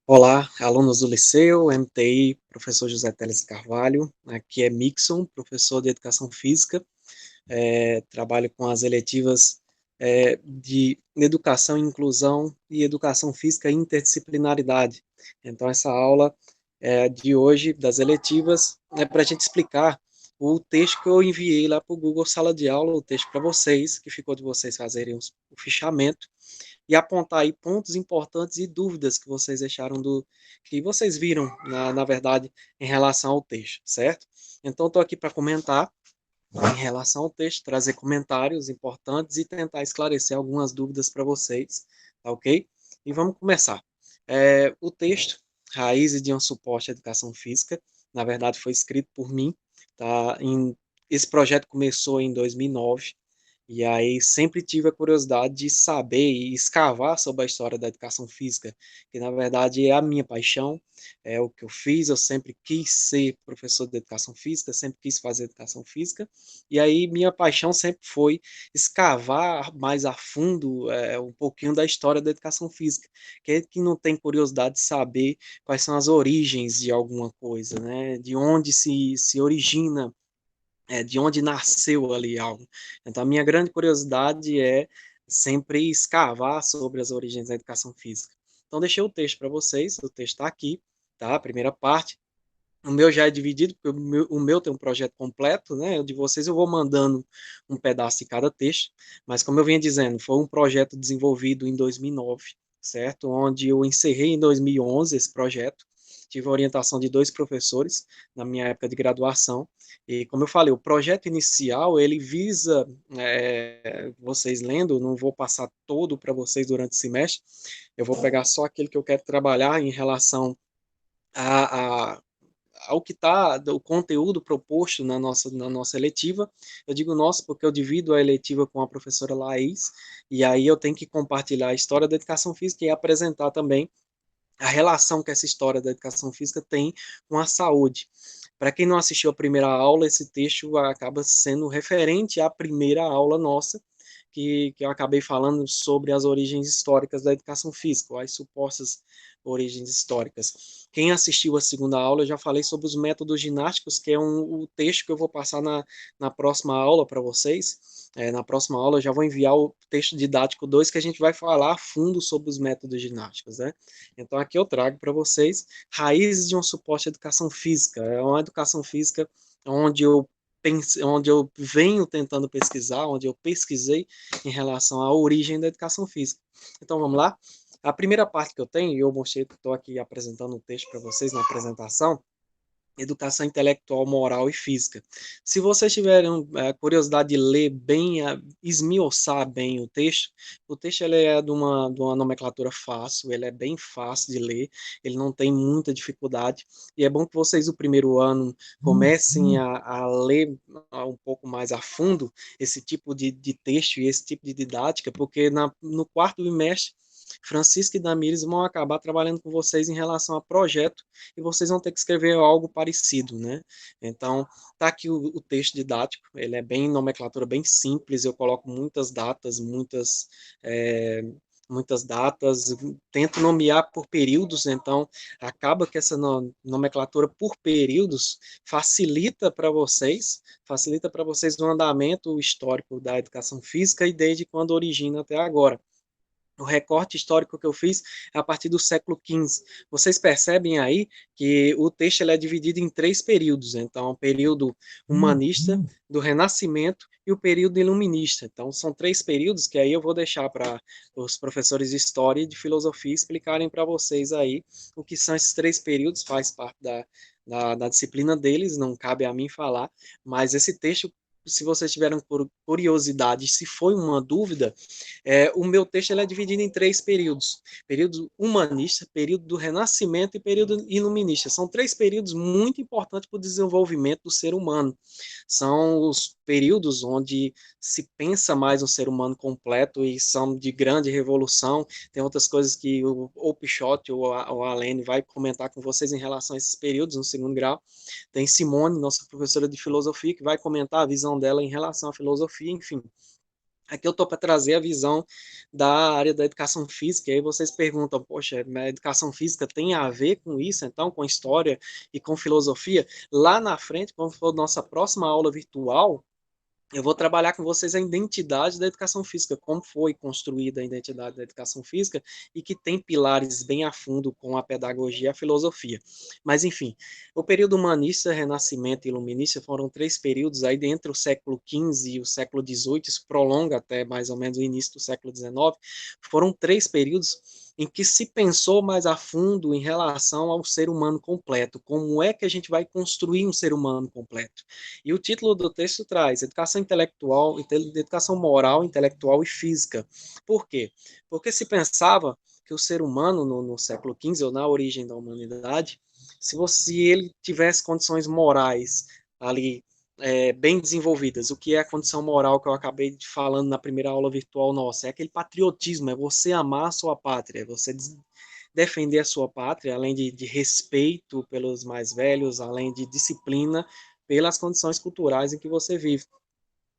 Olá, alunos do Liceu, MTI, professor José Teles Carvalho. Aqui é Mixon, professor de Educação Física. Trabalho com as eletivas de Educação e Inclusão e Educação Física e Interdisciplinaridade. Então, essa aula de hoje, das eletivas, é para a gente explicar o texto que eu enviei lá para o Google Sala de Aula, o texto para vocês, que ficou de vocês fazerem o fichamento e apontar aí pontos importantes e dúvidas que vocês deixaram que vocês viram, na verdade, em relação ao texto, certo? Então, estou aqui para comentar em relação ao texto, trazer comentários importantes e tentar esclarecer algumas dúvidas para vocês, tá ok? E vamos começar. O texto, Raízes de um Suporte à Educação Física, na verdade foi escrito por mim, tá? Esse projeto começou em 2009, e aí sempre tive a curiosidade de saber e escavar sobre a história da educação física, que na verdade é a minha paixão, é o que eu fiz, eu sempre quis ser professor de educação física, sempre quis fazer educação física, e aí minha paixão sempre foi escavar mais a fundo um pouquinho da história da educação física. Quem é que não tem curiosidade de saber quais são as origens de alguma coisa, né? De onde se origina, de onde nasceu ali algo. Então, a minha grande curiosidade é sempre escavar sobre as origens da educação física. Então, deixei o texto para vocês, o texto está aqui, tá? A primeira parte. O meu já é dividido, porque o meu tem um projeto completo, né? O de vocês eu vou mandando um pedaço de cada texto, mas como eu vinha dizendo, foi um projeto desenvolvido em 2009, certo? Onde eu encerrei em 2011 esse projeto, tive a orientação de dois professores na minha época de graduação, e como eu falei, o projeto inicial, ele visa, vocês lendo, não vou passar todo para vocês durante o semestre, eu vou pegar só aquele que eu quero trabalhar em relação a ao que está o conteúdo proposto na nossa eletiva. Eu digo nossa porque eu divido a eletiva com a professora Laís, e aí eu tenho que compartilhar a história da educação física e apresentar também a relação que essa história da educação física tem com a saúde. Para quem não assistiu a primeira aula, esse texto acaba sendo referente à primeira aula nossa, que eu acabei falando sobre as origens históricas da educação física, as supostas origens históricas. Quem assistiu a segunda aula, eu já falei sobre os métodos ginásticos, que é o texto que eu vou passar na próxima aula para vocês. Na próxima aula eu já vou enviar o texto didático 2, que a gente vai falar a fundo sobre os métodos ginásticos, né? Então aqui eu trago para vocês Raízes de um Suporte à Educação Física. É uma educação física onde eu venho tentando pesquisar, onde eu pesquisei em relação à origem da educação física. Então vamos lá? A primeira parte que eu tenho, e eu mostrei, estou aqui apresentando um texto para vocês na apresentação, educação intelectual, moral e física. Se vocês tiverem curiosidade de ler bem, esmiuçar bem o texto ele é de uma nomenclatura fácil, ele é bem fácil de ler, ele não tem muita dificuldade, e é bom que vocês, no primeiro ano, comecem a ler um pouco mais a fundo esse tipo de texto e esse tipo de didática, porque no quarto bimestre, Francisco e Damires vão acabar trabalhando com vocês em relação a projeto e vocês vão ter que escrever algo parecido, né? Então, tá aqui o texto didático, ele é bem nomenclatura bem simples, eu coloco muitas datas, muitas datas, tento nomear por períodos, então acaba que essa nomenclatura por períodos facilita para vocês o andamento histórico da educação física e desde quando origina até agora. O recorte histórico que eu fiz é a partir do século XV. Vocês percebem aí que o texto ele é dividido em três períodos. Então, o período humanista, do Renascimento e o período iluminista. Então, são três períodos que aí eu vou deixar para os professores de História e de Filosofia explicarem para vocês aí o que são esses três períodos, faz parte da disciplina deles, não cabe a mim falar, mas esse texto, se vocês tiverem curiosidade, se foi uma dúvida, o meu texto ele é dividido em três períodos: período humanista, período do Renascimento e período iluminista. São três períodos muito importantes para o desenvolvimento do ser humano. São os períodos onde se pensa mais no ser humano completo e são de grande revolução. Tem outras coisas que o Pichotti ou a Alene vai comentar com vocês em relação a esses períodos no segundo grau. Tem Simone, nossa professora de filosofia, que vai comentar a visão dela em relação à filosofia, enfim. Aqui eu estou para trazer a visão da área da educação física, e aí vocês perguntam, poxa, a educação física tem a ver com isso, então, com história e com filosofia? Lá na frente, quando for nossa próxima aula virtual, eu vou trabalhar com vocês a identidade da educação física, como foi construída a identidade da educação física e que tem pilares bem a fundo com a pedagogia e a filosofia. Mas, enfim, o período humanista, renascimento e iluminista foram três períodos, aí entre o século XV e o século XVIII, isso prolonga até mais ou menos o início do século XIX, foram três períodos em que se pensou mais a fundo em relação ao ser humano completo, como é que a gente vai construir um ser humano completo. E o título do texto traz educação intelectual, educação moral, intelectual e física. Por quê? Porque se pensava que o ser humano no século XV, ou na origem da humanidade, se ele tivesse condições morais ali bem desenvolvidas, o que é a condição moral que eu acabei de falando na primeira aula virtual nossa? É aquele patriotismo, é você amar a sua pátria, é você defender a sua pátria, além de respeito pelos mais velhos, além de disciplina pelas condições culturais em que você vive.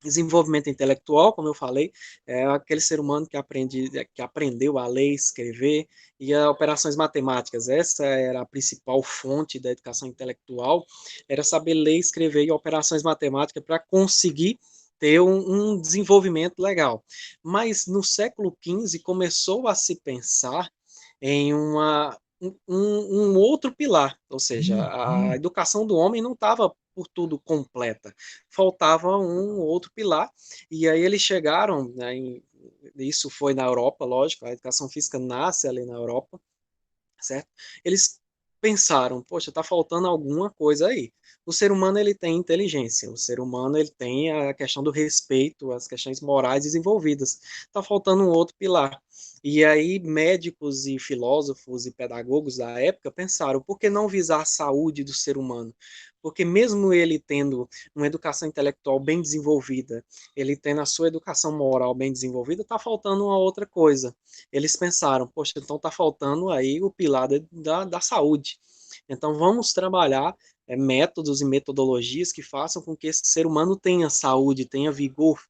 Desenvolvimento intelectual, como eu falei, é aquele ser humano que aprendeu a ler, escrever e as operações matemáticas. Essa era a principal fonte da educação intelectual, era saber ler, escrever e operações matemáticas para conseguir ter um desenvolvimento legal. Mas no século XV começou a se pensar em um outro pilar, ou seja, a educação do homem não estava por tudo completa, faltava um outro pilar, e aí eles chegaram, né, isso foi na Europa, lógico, a educação física nasce ali na Europa, certo? Eles pensaram, poxa, está faltando alguma coisa aí. O ser humano ele tem inteligência, o ser humano ele tem a questão do respeito, as questões morais desenvolvidas. Está faltando um outro pilar. E aí médicos e filósofos e pedagogos da época pensaram, por que não visar a saúde do ser humano? Porque mesmo ele tendo uma educação intelectual bem desenvolvida, ele tendo a sua educação moral bem desenvolvida, está faltando uma outra coisa. Eles pensaram, poxa, então está faltando aí o pilar da saúde. Então vamos trabalhar métodos e metodologias que façam com que esse ser humano tenha saúde, tenha vigor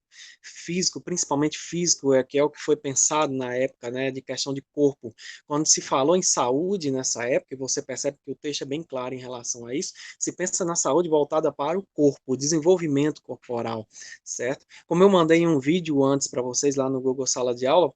físico, principalmente físico, que é o que foi pensado na época, né, de questão de corpo. Quando se falou em saúde nessa época, e você percebe que o texto é bem claro em relação a isso, se pensa na saúde voltada para o corpo, o desenvolvimento corporal, certo? Como eu mandei um vídeo antes para vocês lá no Google Sala de Aula,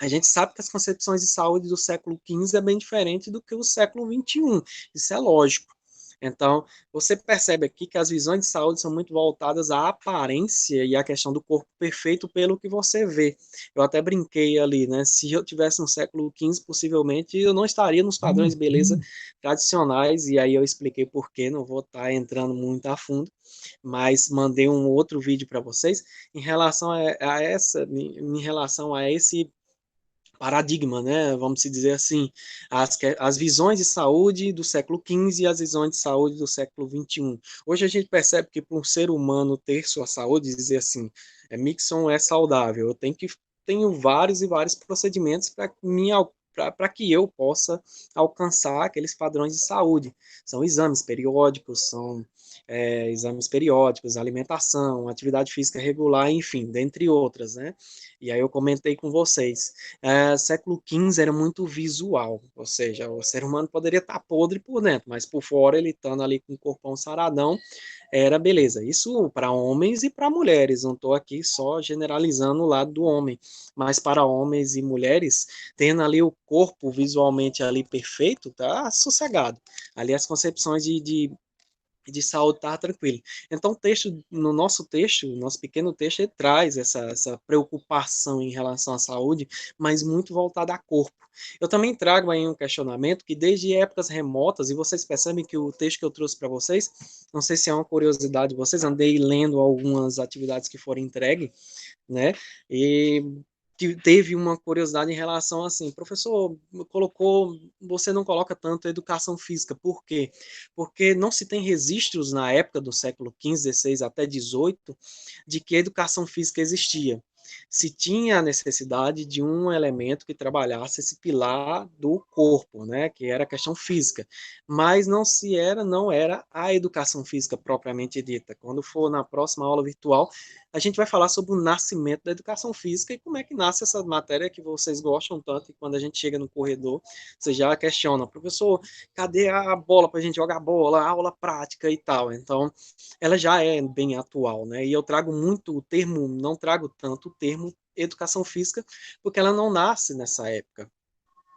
a gente sabe que as concepções de saúde do século XV é bem diferente do que o século XXI. Isso é lógico. Então, você percebe aqui que as visões de saúde são muito voltadas à aparência e à questão do corpo perfeito pelo que você vê. Eu até brinquei ali, né? Se eu tivesse no século XV, possivelmente eu não estaria nos padrões de beleza tradicionais, e aí eu expliquei por quê, não vou estar entrando muito a fundo, mas mandei um outro vídeo para vocês em relação a esse paradigma, né? Vamos dizer assim, as visões de saúde do século XV e as visões de saúde do século XXI. Hoje a gente percebe que para um ser humano ter sua saúde, dizer assim, Mixon é saudável, tenho vários e vários procedimentos para que eu possa alcançar aqueles padrões de saúde. São exames periódicos, alimentação, atividade física regular, enfim, dentre outras, né? E aí eu comentei com vocês século XV era muito visual, ou seja, o ser humano poderia estar podre por dentro, mas por fora ele estando ali com o corpão saradão, era beleza. Isso para homens e para mulheres, não estou aqui só generalizando o lado do homem, mas para homens e mulheres, tendo ali o corpo visualmente ali perfeito, tá sossegado. Ali as concepções de saúde estava tranquilo. Então, no nosso texto, nosso pequeno texto, ele traz essa preocupação em relação à saúde, mas muito voltada a corpo. Eu também trago aí um questionamento que desde épocas remotas, e vocês percebem que o texto que eu trouxe para vocês, não sei se é uma curiosidade, vocês andei lendo algumas atividades que foram entregues, né? E teve uma curiosidade em relação assim, professor, você não coloca tanto educação física, por quê? Porque não se tem registros na época do século XV, XVI até XVIII de que a educação física existia. se tinha a necessidade de um elemento que trabalhasse esse pilar do corpo, né, que era a questão física, mas não era a educação física propriamente dita. Quando for na próxima aula virtual, a gente vai falar sobre o nascimento da educação física e como é que nasce essa matéria que vocês gostam tanto, e quando a gente chega no corredor, você já questiona, professor, cadê a bola para a gente jogar bola, a aula prática e tal. Então, ela já é bem atual, né? E eu trago muito o termo, não trago tanto o termo educação física, porque ela não nasce nessa época.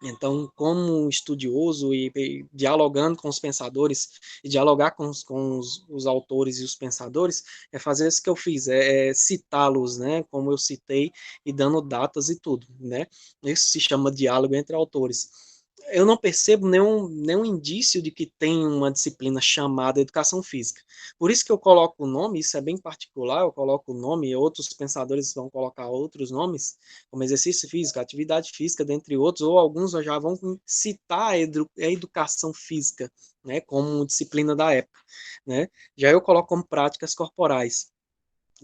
Então, como estudioso e dialogando com os pensadores, e dialogar com os autores e os pensadores, é fazer isso que eu fiz, é citá-los, né, como eu citei, e dando datas e tudo, né? Isso se chama diálogo entre autores. Eu não percebo nenhum indício de que tem uma disciplina chamada educação física. Por isso que eu coloco o nome, isso é bem particular, eu coloco o nome, e outros pensadores vão colocar outros nomes, como exercício físico, atividade física, dentre outros, ou alguns já vão citar a educação física, né, como disciplina da época, né? Já eu coloco como práticas corporais.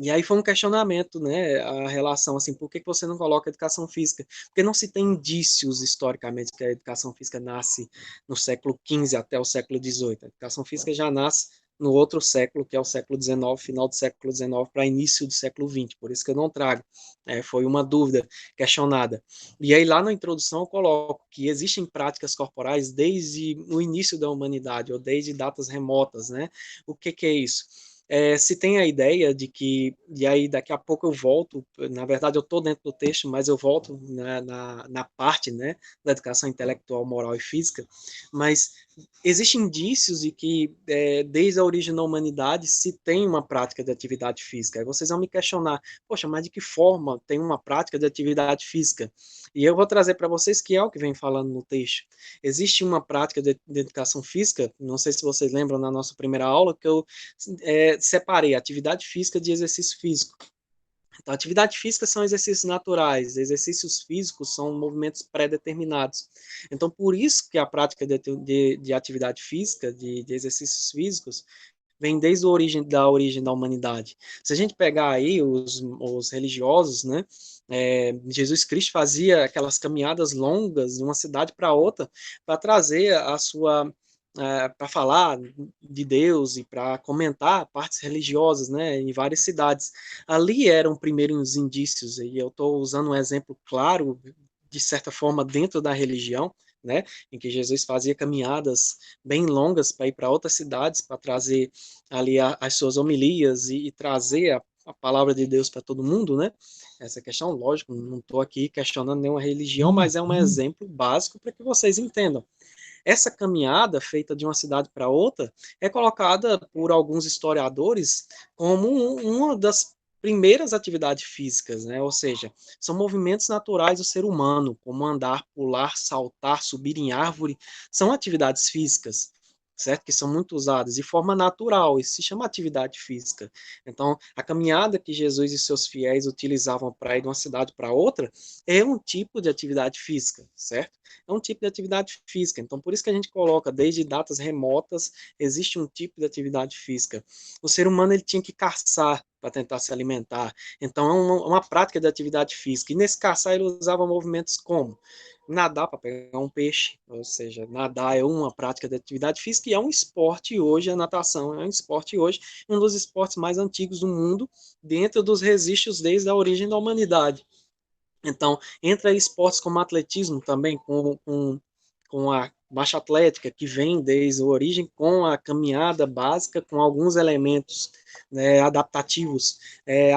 E aí foi um questionamento, né, a relação, assim, por que você não coloca educação física? Porque não se tem indícios, historicamente, que a educação física nasce no século XV até o século XVIII. A educação física já nasce no outro século, que é o século XIX, final do século XIX para início do século XX, por isso que eu não trago. Foi uma dúvida questionada. E aí, lá na introdução, eu coloco que existem práticas corporais desde o início da humanidade, ou desde datas remotas, né? O que é isso? Se tem a ideia de que, e aí daqui a pouco eu volto, na verdade eu estou dentro do texto, mas eu volto na parte, né, da educação intelectual, moral e física, mas existem indícios de que desde a origem da humanidade se tem uma prática de atividade física. Aí vocês vão me questionar, poxa, mas de que forma tem uma prática de atividade física? E eu vou trazer para vocês que é o que vem falando no texto. Existe uma prática de educação física, não sei se vocês lembram na nossa primeira aula, que eu separei atividade física de exercício físico. Então, atividade física são exercícios naturais, exercícios físicos são movimentos pré-determinados. Então, por isso que a prática de atividade física, de exercícios físicos, vem desde da origem da humanidade. Se a gente pegar aí os religiosos, né, Jesus Cristo fazia aquelas caminhadas longas de uma cidade para outra para trazer a sua para falar de Deus e para comentar partes religiosas, né, em várias cidades. Ali eram primeiros indícios, e eu estou usando um exemplo claro, de certa forma, dentro da religião, né, em que Jesus fazia caminhadas bem longas para ir para outras cidades, para trazer ali as suas homilias e trazer a palavra de Deus para todo mundo, né? Essa questão, lógico, não estou aqui questionando nenhuma religião, mas é um exemplo básico para que vocês entendam. Essa caminhada feita de uma cidade para outra é colocada por alguns historiadores como uma das primeiras atividades físicas, né? Ou seja, são movimentos naturais do ser humano, como andar, pular, saltar, subir em árvore, são atividades físicas, certo? Que são muito usadas de forma natural, isso se chama atividade física. Então, a caminhada que Jesus e seus fiéis utilizavam para ir de uma cidade para outra é um tipo de atividade física, certo? É um tipo de atividade física. Então, por isso que a gente coloca, desde datas remotas, existe um tipo de atividade física. O ser humano ele tinha que caçar para tentar se alimentar. Então, é uma prática de atividade física. E nesse caçar, ele usava movimentos como nadar para pegar um peixe, ou seja, nadar é uma prática de atividade física e é um esporte hoje, a natação é um esporte hoje, um dos esportes mais antigos do mundo, dentro dos registros desde a origem da humanidade. Então, entra esportes como atletismo também, com a marcha atlética, que vem desde a origem, com a caminhada básica, com alguns elementos, né, adaptativos,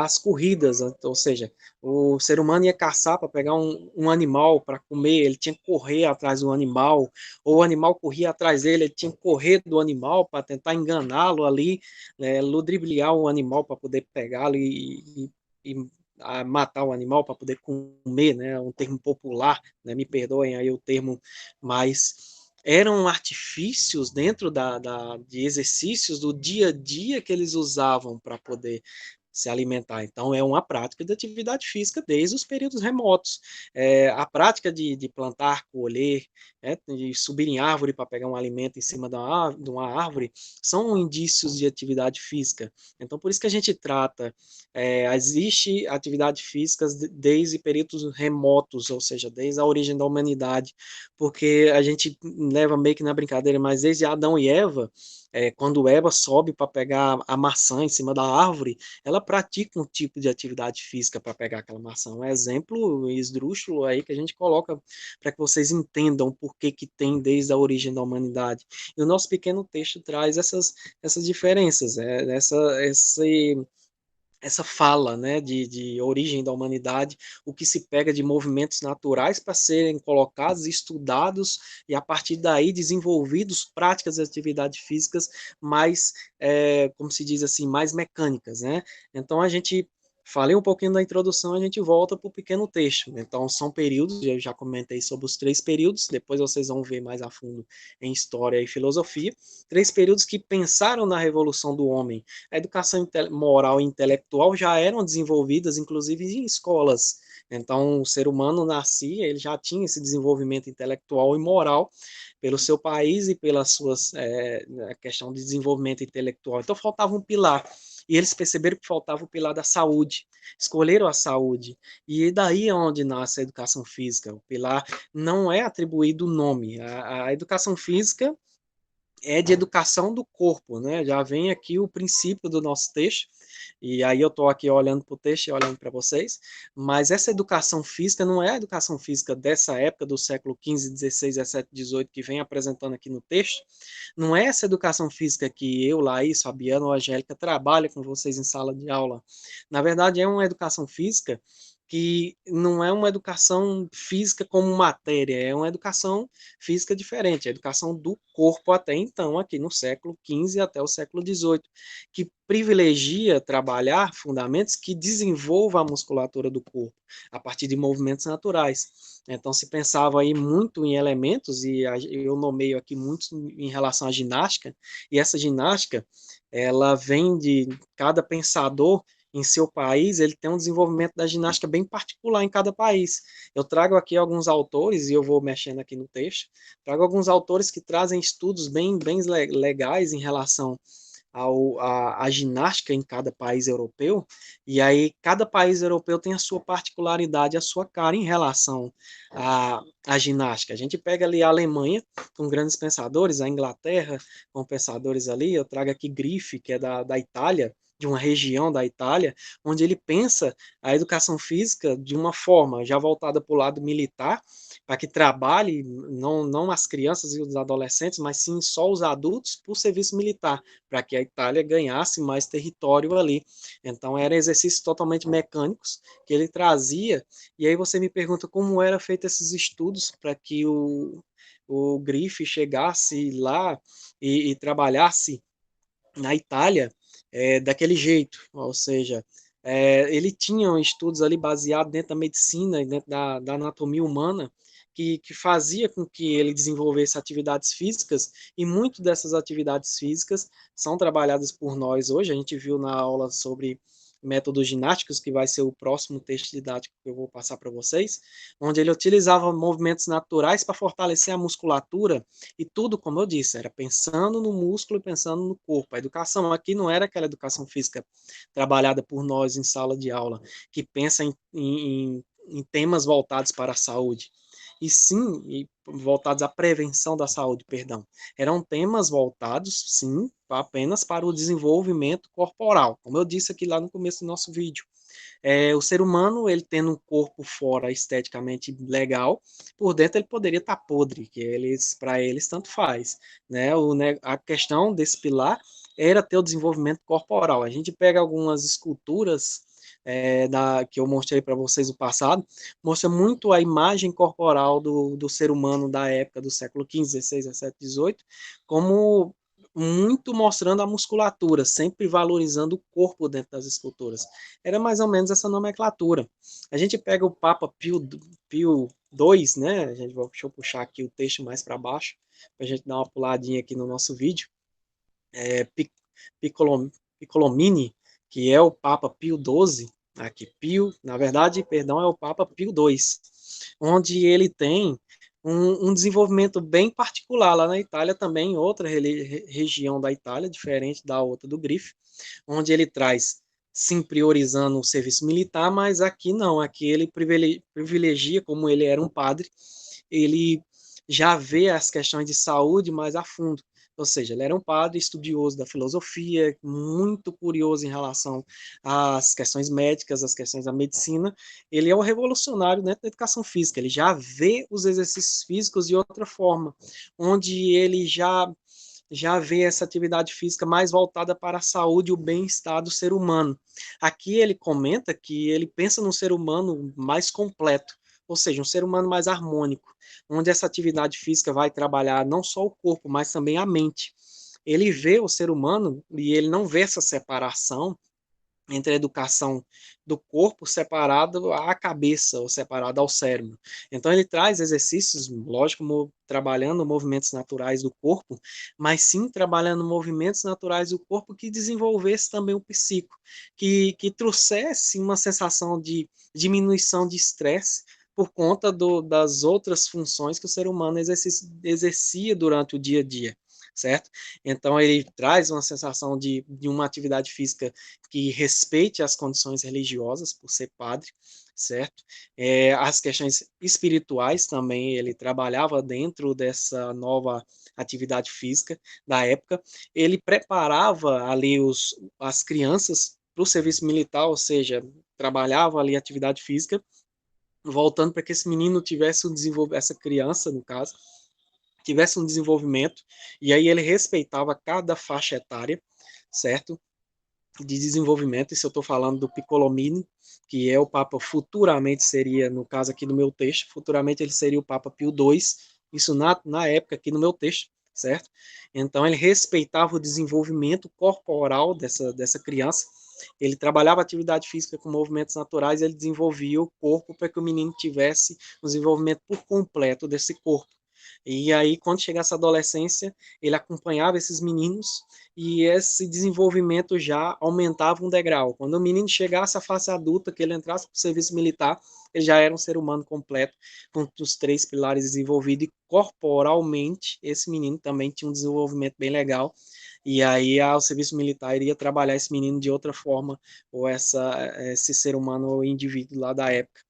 as corridas, ou seja, o ser humano ia caçar para pegar um animal para comer, ele tinha que correr atrás do animal, ou o animal corria atrás dele, ele tinha que correr do animal para tentar enganá-lo ali, né, ludibriar o animal para poder pegá-lo e a matar o animal para poder comer, né, um termo popular, né, me perdoem aí o termo, mas eram artifícios dentro de exercícios do dia a dia que eles usavam para poder se alimentar. Então, é uma prática de atividade física desde os períodos remotos. A prática de plantar, colher, de subir em árvore para pegar um alimento em cima de uma árvore, são indícios de atividade física. Então, por isso que a gente trata, existe atividade física desde períodos remotos, ou seja, desde a origem da humanidade, porque a gente leva meio que na brincadeira, mas desde Adão e Eva, quando Eva sobe para pegar a maçã em cima da árvore, ela pratica um tipo de atividade física para pegar aquela maçã. Um exemplo esdrúxulo aí que a gente coloca para que vocês entendam por que que tem desde a origem da humanidade. E o nosso pequeno texto traz essas diferenças, essa fala, né, de origem da humanidade, o que se pega de movimentos naturais para serem colocados, estudados e a partir daí desenvolvidos práticas de atividades físicas mais, como se diz assim, mais mecânicas, né? Então a gente falei um pouquinho da introdução, a gente volta para o pequeno texto. Então são períodos, eu já comentei sobre os 3 períodos, depois vocês vão ver mais a fundo em história e filosofia, 3 períodos que pensaram na revolução do homem. A educação moral e intelectual já eram desenvolvidas, inclusive em escolas. Então, o ser humano nascia, ele já tinha esse desenvolvimento intelectual e moral pelo seu país e pela suas questão de desenvolvimento intelectual. Então, faltava um pilar. E eles perceberam que faltava o pilar da saúde. Escolheram a saúde. E daí é onde nasce a educação física. O pilar não é atribuído o nome. A educação física é de educação do corpo, né? Já vem aqui o princípio do nosso texto, e aí eu estou aqui olhando para o texto e olhando para vocês, mas essa educação física não é a educação física dessa época, do século XV, XVI, XVII, XVIII, que vem apresentando aqui no texto, não é essa educação física que eu, Laís, Fabiano ou Angélica trabalha com vocês em sala de aula. Na verdade, é uma educação física que não é uma educação física como matéria, é uma educação física diferente, a educação do corpo até então, aqui no século XV até o século XVIII, que privilegia trabalhar fundamentos que desenvolvam a musculatura do corpo a partir de movimentos naturais. Então se pensava aí muito em elementos, e eu nomeio aqui muitos em relação à ginástica, e essa ginástica, ela vem de cada pensador em seu país, ele tem um desenvolvimento da ginástica bem particular em cada país. Eu trago aqui alguns autores, e eu vou mexendo aqui no texto, trago alguns autores que trazem estudos bem legais em relação à ginástica em cada país europeu, e aí cada país europeu tem a sua particularidade, a sua cara em relação à ginástica. A gente pega ali a Alemanha, com grandes pensadores, a Inglaterra, com pensadores ali, eu trago aqui Griffe, que é da Itália, de uma região da Itália, onde ele pensa a educação física de uma forma já voltada para o lado militar, para que trabalhe não as crianças e os adolescentes, mas sim só os adultos para o serviço militar, para que a Itália ganhasse mais território ali. Então, eram exercícios totalmente mecânicos que ele trazia, e aí você me pergunta como era feito esses estudos para que o Griffe chegasse lá e trabalhasse na Itália daquele jeito, ou seja, ele tinha estudos ali baseados dentro da medicina e dentro da anatomia humana que fazia com que ele desenvolvesse atividades físicas, e muitas dessas atividades físicas são trabalhadas por nós hoje. A gente viu na aula sobre métodos ginásticos, que vai ser o próximo texto didático que eu vou passar para vocês, onde ele utilizava movimentos naturais para fortalecer a musculatura, e tudo, como eu disse, era pensando no músculo e pensando no corpo. A educação aqui não era aquela educação física trabalhada por nós em sala de aula, que pensa em temas voltados para a saúde, e sim voltados à prevenção da saúde, perdão. Eram temas voltados, sim, apenas para o desenvolvimento corporal, como eu disse aqui lá no começo do nosso vídeo. O ser humano, ele tendo um corpo fora esteticamente legal, por dentro ele poderia estar podre, que para eles tanto faz, né? A questão desse pilar era ter o desenvolvimento corporal. A gente pega algumas esculturas que eu mostrei para vocês no passado, mostra muito a imagem corporal do ser humano da época do século XV, XVI, XVII, XVIII, como muito mostrando a musculatura, sempre valorizando o corpo dentro das esculturas. Era mais ou menos essa nomenclatura. A gente pega o Papa Pio II, né? Deixa eu puxar aqui o texto mais para baixo, para a gente dar uma puladinha aqui no nosso vídeo. É, Piccolomini, que é o Papa Pio XII, aqui Pio, na verdade, perdão, é o Papa Pio II, onde ele tem um desenvolvimento bem particular lá na Itália também, outra região da Itália, diferente da outra do Grifo, onde ele traz, sim, priorizando o serviço militar, mas aqui não, aqui ele privilegia, como ele era um padre, ele já vê as questões de saúde mais a fundo. Ou seja, ele era um padre estudioso da filosofia, muito curioso em relação às questões médicas, às questões da medicina. Ele é um revolucionário dentro da educação física, ele já vê os exercícios físicos de outra forma, onde ele já vê essa atividade física mais voltada para a saúde e o bem-estar do ser humano. Aqui ele comenta que ele pensa num ser humano mais completo, ou seja, um ser humano mais harmônico, onde essa atividade física vai trabalhar não só o corpo, mas também a mente. Ele vê o ser humano e ele não vê essa separação entre a educação do corpo separado à cabeça ou separado ao cérebro. Então ele traz exercícios, lógico, trabalhando movimentos naturais do corpo, mas sim trabalhando movimentos naturais do corpo que desenvolvesse também o psíquico, que trouxesse uma sensação de diminuição de estresse por conta das outras funções que o ser humano exercia durante o dia a dia, certo? Então ele traz uma sensação de uma atividade física que respeite as condições religiosas por ser padre, certo? As questões espirituais também ele trabalhava dentro dessa nova atividade física da época. Ele preparava ali as crianças para o serviço militar, ou seja, trabalhava ali atividade física, voltando para que esse menino tivesse um desenvolvimento, essa criança, no caso, tivesse um desenvolvimento, e aí ele respeitava cada faixa etária, certo? De desenvolvimento, isso eu estou falando do Piccolomini, que é o Papa futuramente seria, no caso aqui do meu texto, futuramente ele seria o Papa Pio II, isso na época aqui no meu texto, certo? Então ele respeitava o desenvolvimento corporal dessa criança, ele trabalhava atividade física com movimentos naturais, ele desenvolvia o corpo para que o menino tivesse o desenvolvimento por completo desse corpo. E aí, quando chegasse a adolescência, ele acompanhava esses meninos e esse desenvolvimento já aumentava um degrau. Quando o menino chegasse à fase adulta, que ele entrasse para o serviço militar, ele já era um ser humano completo, com os três pilares desenvolvidos, e corporalmente, esse menino também tinha um desenvolvimento bem legal. E aí, o serviço militar iria trabalhar esse menino de outra forma, ou esse ser humano, ou indivíduo lá da época,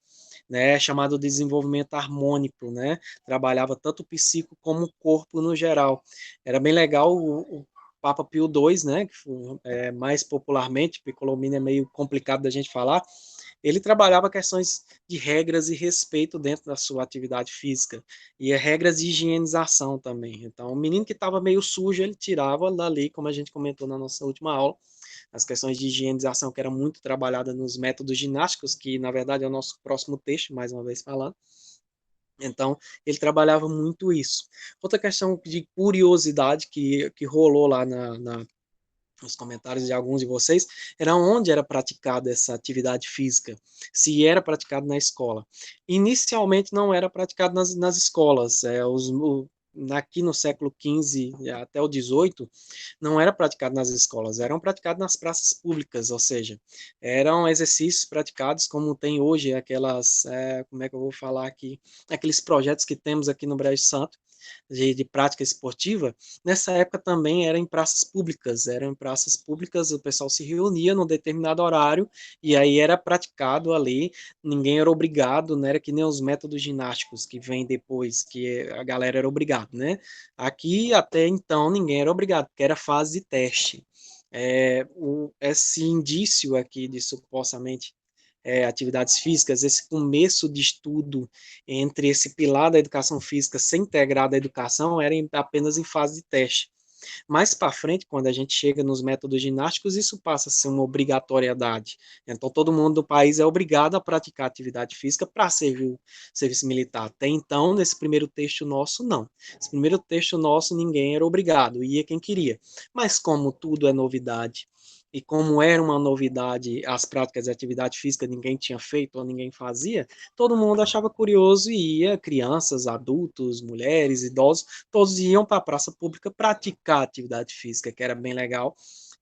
né, chamado desenvolvimento harmônico, né, trabalhava tanto o psíquico como o corpo no geral. Era bem legal o Papa Pio II, né, que foi, mais popularmente, Piccolomini é meio complicado da gente falar, ele trabalhava questões de regras e respeito dentro da sua atividade física, e regras de higienização também. Então, o menino que estava meio sujo, ele tirava dali, como a gente comentou na nossa última aula, as questões de higienização que era muito trabalhada nos métodos ginásticos, que na verdade é o nosso próximo texto, mais uma vez falando. Então, ele trabalhava muito isso. Outra questão de curiosidade que rolou lá nos comentários de alguns de vocês, era onde era praticada essa atividade física, se era praticado na escola. Inicialmente não era praticado nas escolas, aqui no século XV até o XVIII, não era praticado nas escolas, eram praticados nas praças públicas, ou seja, eram exercícios praticados como tem hoje como é que eu vou falar aqui, aqueles projetos que temos aqui no Brejo Santo, de prática esportiva, nessa época também eram em praças públicas, o pessoal se reunia num determinado horário, e aí era praticado ali, ninguém era obrigado, não era que nem os métodos ginásticos que vêm depois, que a galera era obrigada, né? Aqui, até então, ninguém era obrigado, porque era fase de teste. Esse indício aqui de supostamente atividades físicas, esse começo de estudo entre esse pilar da educação física ser integrado à educação era apenas em fase de teste. Mais para frente, quando a gente chega nos métodos ginásticos, isso passa a ser uma obrigatoriedade. Então, todo mundo do país é obrigado a praticar atividade física para servir o serviço militar. Até então, nesse primeiro texto nosso, não. Esse primeiro texto nosso, ninguém era obrigado, ia quem queria. Mas como tudo é novidade, e como era uma novidade as práticas de atividade física, ninguém tinha feito ou ninguém fazia, todo mundo achava curioso e ia, crianças, adultos, mulheres, idosos, todos iam para a praça pública praticar atividade física, que era bem legal.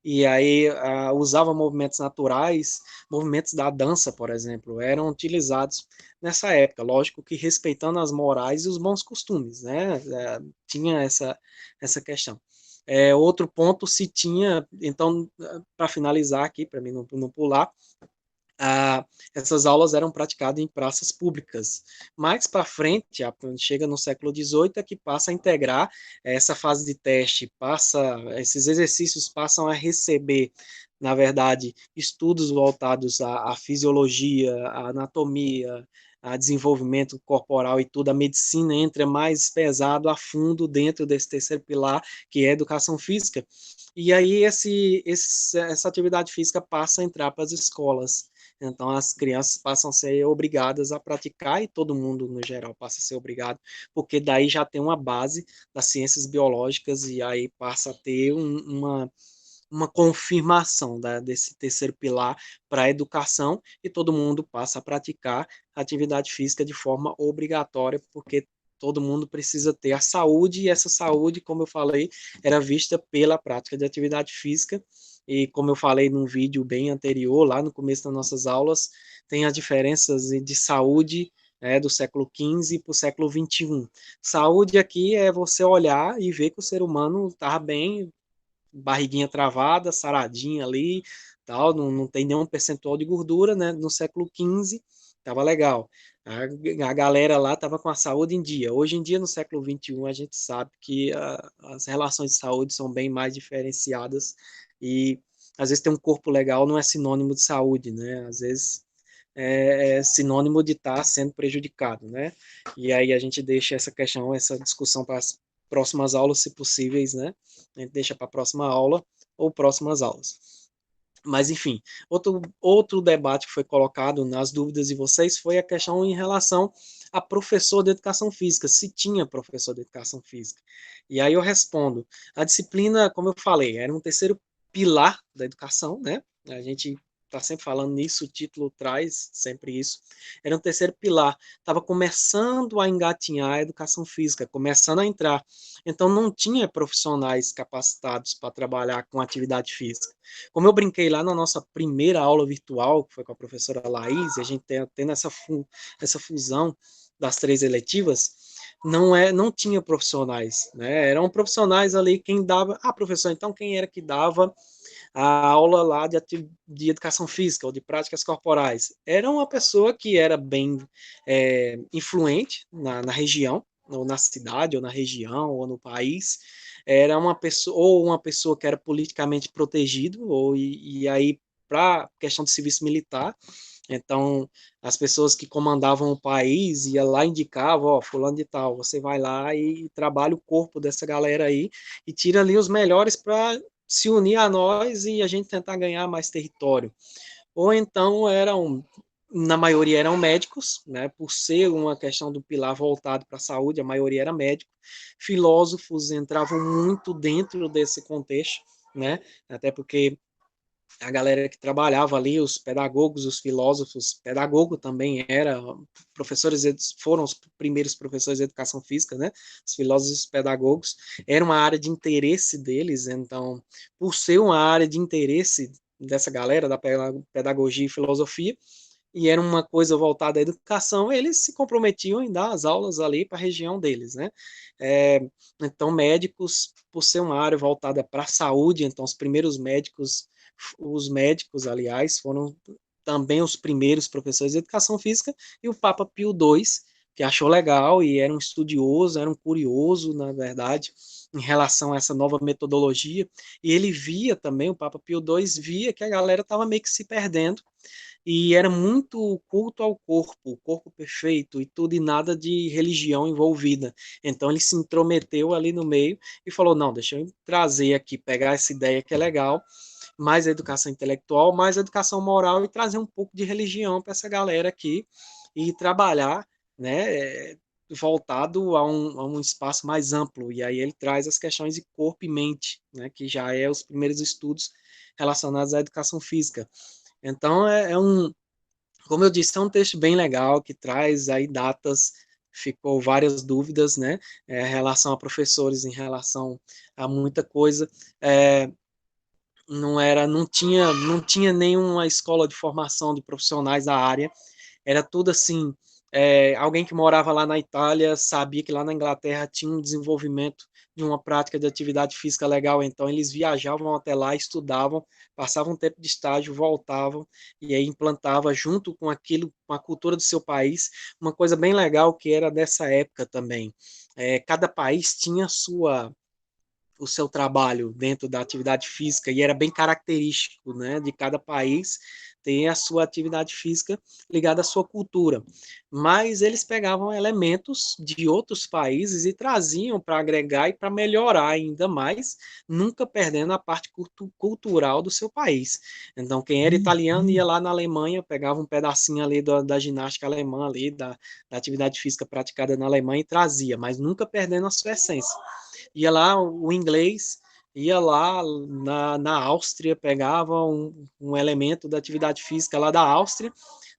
e aí usava movimentos naturais, movimentos da dança, por exemplo, eram utilizados nessa época, lógico que respeitando as morais e os bons costumes, né? Tinha essa questão. Outro ponto se tinha, então, para finalizar aqui, para mim não pular, ah, essas aulas eram praticadas em praças públicas. Mais para frente, chega no século XVIII, é que passa a integrar essa fase de teste, esses exercícios passam a receber, na verdade, estudos voltados à fisiologia, à anatomia, a desenvolvimento corporal e tudo, a medicina entra mais pesado a fundo dentro desse terceiro pilar, que é a educação física. E aí essa atividade física passa a entrar para as escolas. Então, as crianças passam a ser obrigadas a praticar, e todo mundo, no geral, passa a ser obrigado, porque daí já tem uma base das ciências biológicas, e aí passa a ter uma confirmação desse terceiro pilar para a educação, e todo mundo passa a praticar atividade física de forma obrigatória, porque todo mundo precisa ter a saúde, e essa saúde, como eu falei, era vista pela prática de atividade física, e como eu falei num vídeo bem anterior, lá no começo das nossas aulas, tem as diferenças de saúde do século XV para o século XXI. Saúde aqui é você olhar e ver que o ser humano está bem, barriguinha travada, saradinha ali, tal, não tem nenhum percentual de gordura, né? No século XV estava legal. A galera lá estava com a saúde em dia. Hoje em dia, no século XXI, a gente sabe que as relações de saúde são bem mais diferenciadas, e às vezes ter um corpo legal não é sinônimo de saúde, né? Às vezes é sinônimo de estar sendo prejudicado, né? E aí a gente deixa essa questão, essa discussão para as próximas aulas, se possíveis, né? A gente deixa para a próxima aula ou próximas aulas. Mas, enfim, outro debate que foi colocado nas dúvidas de vocês foi a questão em relação a professor de educação física, se tinha professor de educação física. E aí eu respondo, a disciplina, como eu falei, era um terceiro pilar da educação, né? A gente está sempre falando nisso, o título traz sempre isso. Era um terceiro pilar, estava começando a engatinhar a educação física, começando a entrar. Então não tinha profissionais capacitados para trabalhar com atividade física. Como eu brinquei lá na nossa primeira aula virtual, que foi com a professora Laís, e a gente tendo essa fusão das três eletivas, não tinha profissionais, né? Eram profissionais ali quem dava, professor, então quem era que dava a aula lá de educação física ou de práticas corporais? Era uma pessoa que era bem influente na região, ou na cidade, ou na região, ou no país. Era uma pessoa que era politicamente protegido, e aí, para questão de serviço militar, então, as pessoas que comandavam o país ia lá e indicavam, ó, fulano de tal, você vai lá e trabalha o corpo dessa galera aí e tira ali os melhores para se unir a nós e a gente tentar ganhar mais território. Ou então na maioria eram médicos, né, por ser uma questão do pilar voltado para a saúde, a maioria era médico. Filósofos entravam muito dentro desse contexto, né, até porque a galera que trabalhava ali, os pedagogos, os filósofos, pedagogo também era, professores foram os primeiros professores de educação física, né? Os filósofos e os pedagogos, era uma área de interesse deles, então, por ser uma área de interesse dessa galera da pedagogia e filosofia, e era uma coisa voltada à educação, eles se comprometiam em dar as aulas ali para a região deles, né? É, então, médicos, por ser uma área voltada para a saúde, então os médicos, aliás, foram também os primeiros professores de educação física, e o Papa Pio II, que achou legal e era um estudioso, era um curioso, na verdade, em relação a essa nova metodologia, e ele via também, o Papa Pio II via que a galera estava meio que se perdendo, e era muito culto ao corpo, o corpo perfeito e tudo, e nada de religião envolvida. Então ele se intrometeu ali no meio e falou: não, deixa eu trazer aqui, pegar essa ideia que é legal, mais a educação intelectual, mais a educação moral, e trazer um pouco de religião para essa galera aqui e trabalhar, né, voltado a um espaço mais amplo. E aí ele traz as questões de corpo e mente, né, que já é os primeiros estudos relacionados à educação física. Então, como eu disse, é um texto bem legal que traz aí datas, ficou várias dúvidas, né, em relação a professores, em relação a muita coisa. não tinha nenhuma escola de formação de profissionais da área, era tudo assim, alguém que morava lá na Itália sabia que lá na Inglaterra tinha um desenvolvimento de uma prática de atividade física legal, então eles viajavam até lá, estudavam, passavam um tempo de estágio, voltavam e aí implantava junto com aquilo, com a cultura do seu país, uma coisa bem legal que era dessa época também. Cada país tinha o seu trabalho dentro da atividade física e era bem característico, né, de cada país ter a sua atividade física ligada à sua cultura. Mas eles pegavam elementos de outros países e traziam para agregar e para melhorar ainda mais, nunca perdendo a parte cultural do seu país. Então, quem era italiano ia lá na Alemanha, pegava um pedacinho ali da ginástica alemã ali, da atividade física praticada na Alemanha e trazia, mas nunca perdendo a sua essência. Ia lá o inglês, ia lá na Áustria, pegava um elemento da atividade física lá da Áustria,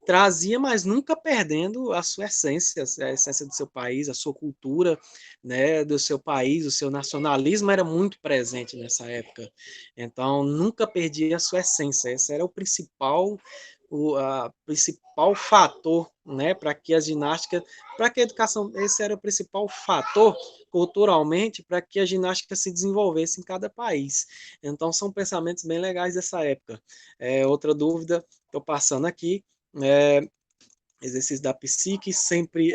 trazia, mas nunca perdendo a sua essência, a essência do seu país, a sua cultura, né, do seu país, o seu nacionalismo era muito presente nessa época. Então, nunca perdia a sua essência. Esse era o principal fator, né, para que a ginástica, para que a educação, esse era o principal fator culturalmente para que a ginástica se desenvolvesse em cada país. Então, são pensamentos bem legais dessa época. Outra dúvida, estou passando aqui, é, exercício da psique, sempre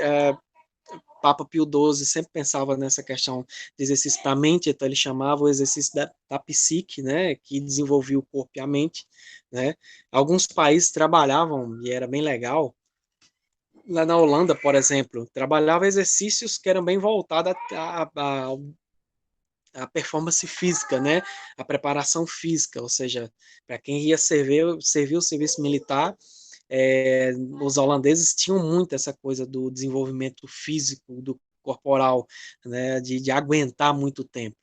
Papa Pio XII sempre pensava nessa questão de exercício para a mente, então ele chamava o exercício da psique, né, que desenvolvia o corpo e a mente, né. Alguns países trabalhavam, e era bem legal, lá na Holanda, por exemplo, trabalhava exercícios que eram bem voltados a performance física, né? A preparação física, ou seja, para quem ia servir o serviço militar, os holandeses tinham muito essa coisa do desenvolvimento físico, do corporal, né? De aguentar muito tempo.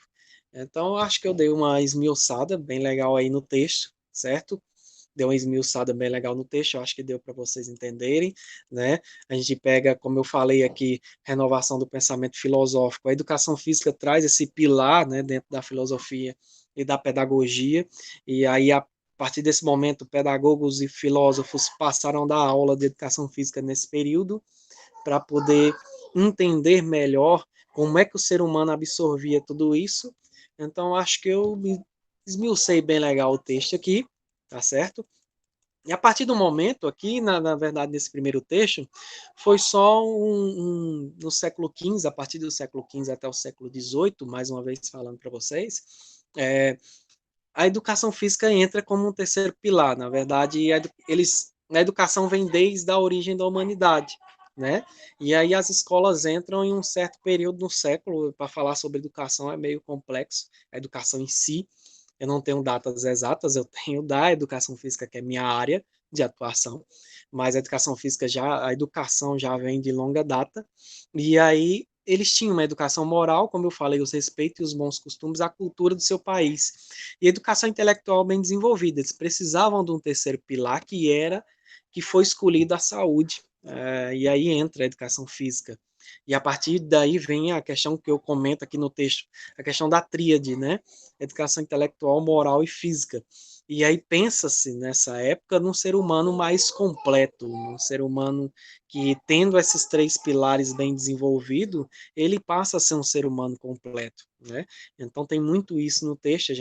Então, acho que eu dei uma esmiuçada bem legal aí no texto, certo? Deu uma esmiuçada bem legal no texto, eu acho que deu para vocês entenderem, né? A gente pega, como eu falei aqui, renovação do pensamento filosófico. A educação física traz esse pilar, né, dentro da filosofia e da pedagogia, e aí a partir desse momento, pedagogos e filósofos passaram a dar aula de educação física nesse período para poder entender melhor como é que o ser humano absorvia tudo isso. Então, acho que eu me esmiucei bem legal o texto aqui, tá certo? E a partir do momento aqui, na verdade, nesse primeiro texto, foi só no século XV, a partir do século XV até o século XVIII, mais uma vez falando para vocês, a educação física entra como um terceiro pilar. Na verdade, a educação vem desde a origem da humanidade, né? E aí as escolas entram em um certo período no século, para falar sobre educação é meio complexo, a educação em si, eu não tenho datas exatas, eu tenho da educação física, que é minha área de atuação, mas a educação já vem de longa data, e aí eles tinham uma educação moral, como eu falei, os respeitos e os bons costumes, a cultura do seu país, e educação intelectual bem desenvolvida. Eles precisavam de um terceiro pilar, que foi escolhido a saúde, e aí entra a educação física. E a partir daí vem a questão que eu comento aqui no texto, a questão da tríade, né? Educação intelectual, moral e física. E aí pensa-se nessa época num ser humano mais completo, um ser humano que, tendo esses três pilares bem desenvolvido, ele passa a ser um ser humano completo, né? Então tem muito isso no texto,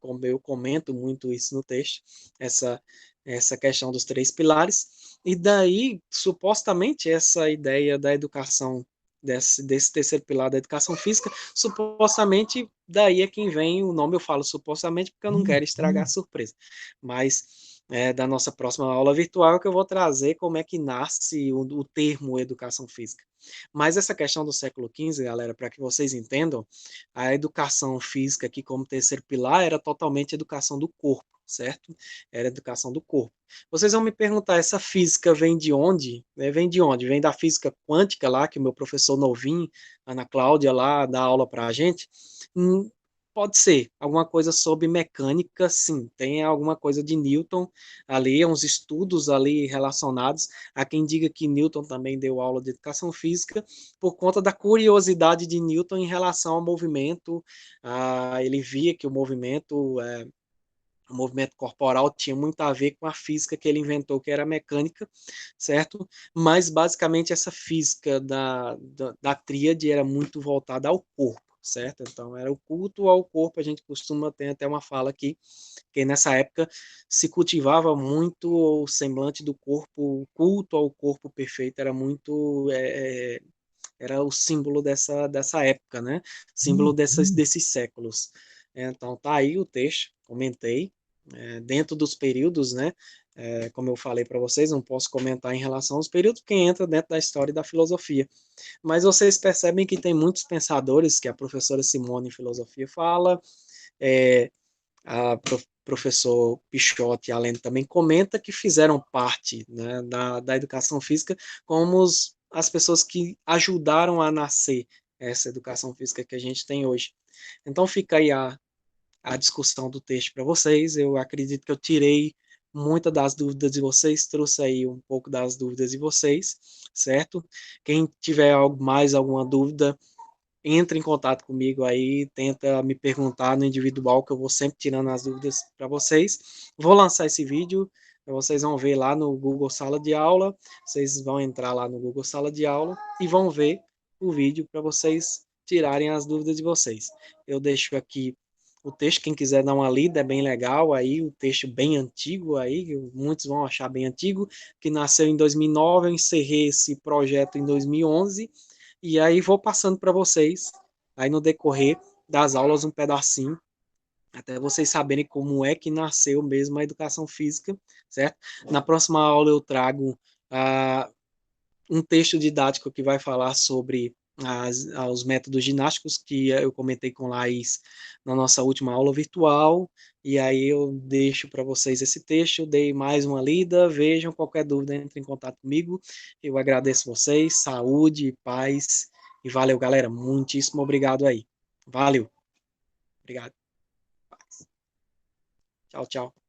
como eu comento muito isso no texto, essa questão dos três pilares, e daí, supostamente, essa ideia da educação, desse terceiro pilar da educação física, supostamente, daí é quem vem o nome, eu falo supostamente, porque eu não quero estragar a surpresa, mas da nossa próxima aula virtual que eu vou trazer como é que nasce o termo educação física. Mas essa questão do século XV, galera, para que vocês entendam, a educação física aqui como terceiro pilar era totalmente educação do corpo, certo? Era educação do corpo. Vocês vão me perguntar, essa física vem de onde? Vem de onde? Vem da física quântica lá, que o meu professor novinho, Ana Cláudia, lá, dá aula para a gente? Pode ser, alguma coisa sobre mecânica, sim, tem alguma coisa de Newton ali, uns estudos ali relacionados. Há quem diga que Newton também deu aula de educação física por conta da curiosidade de Newton em relação ao movimento. Ele via que o movimento O movimento corporal tinha muito a ver com a física que ele inventou, que era a mecânica, certo? Mas, basicamente, essa física da tríade era muito voltada ao corpo, certo? Então, era o culto ao corpo, a gente costuma ter até uma fala aqui, que nessa época se cultivava muito o semblante do corpo, o culto ao corpo perfeito era muito... era o símbolo dessa época, né? Símbolo desses séculos. Então, tá aí o texto, comentei, dentro dos períodos, né? Como eu falei para vocês, não posso comentar em relação aos períodos, porque entra dentro da história e da filosofia. Mas vocês percebem que tem muitos pensadores, que a professora Simone em filosofia fala, a professor Pichotti além também comenta que fizeram parte, né, da educação física como as pessoas que ajudaram a nascer essa educação física que a gente tem hoje. Então fica aí a discussão do texto para vocês. Eu acredito que eu tirei muitas das dúvidas de vocês, trouxe aí um pouco das dúvidas de vocês, certo? Quem tiver mais alguma dúvida, entre em contato comigo aí, tenta me perguntar no individual, que eu vou sempre tirando as dúvidas para vocês. Vou lançar esse vídeo, vocês vão ver lá no Google Sala de Aula, vocês vão entrar lá no Google Sala de Aula e vão ver o vídeo para vocês tirarem as dúvidas de vocês. Eu deixo aqui o texto, quem quiser dar uma lida, é bem legal aí, o texto bem antigo aí, muitos vão achar bem antigo, que nasceu em 2009, eu encerrei esse projeto em 2011, e aí vou passando para vocês, aí no decorrer das aulas, um pedacinho, até vocês saberem como é que nasceu mesmo a educação física, certo? Na próxima aula eu trago um texto didático que vai falar sobre os métodos ginásticos que eu comentei com Laís na nossa última aula virtual, e aí eu deixo para vocês esse texto, dei mais uma lida, vejam, qualquer dúvida, entre em contato comigo, eu agradeço vocês, saúde, paz, e valeu, galera, muitíssimo obrigado aí, valeu, obrigado, tchau, tchau.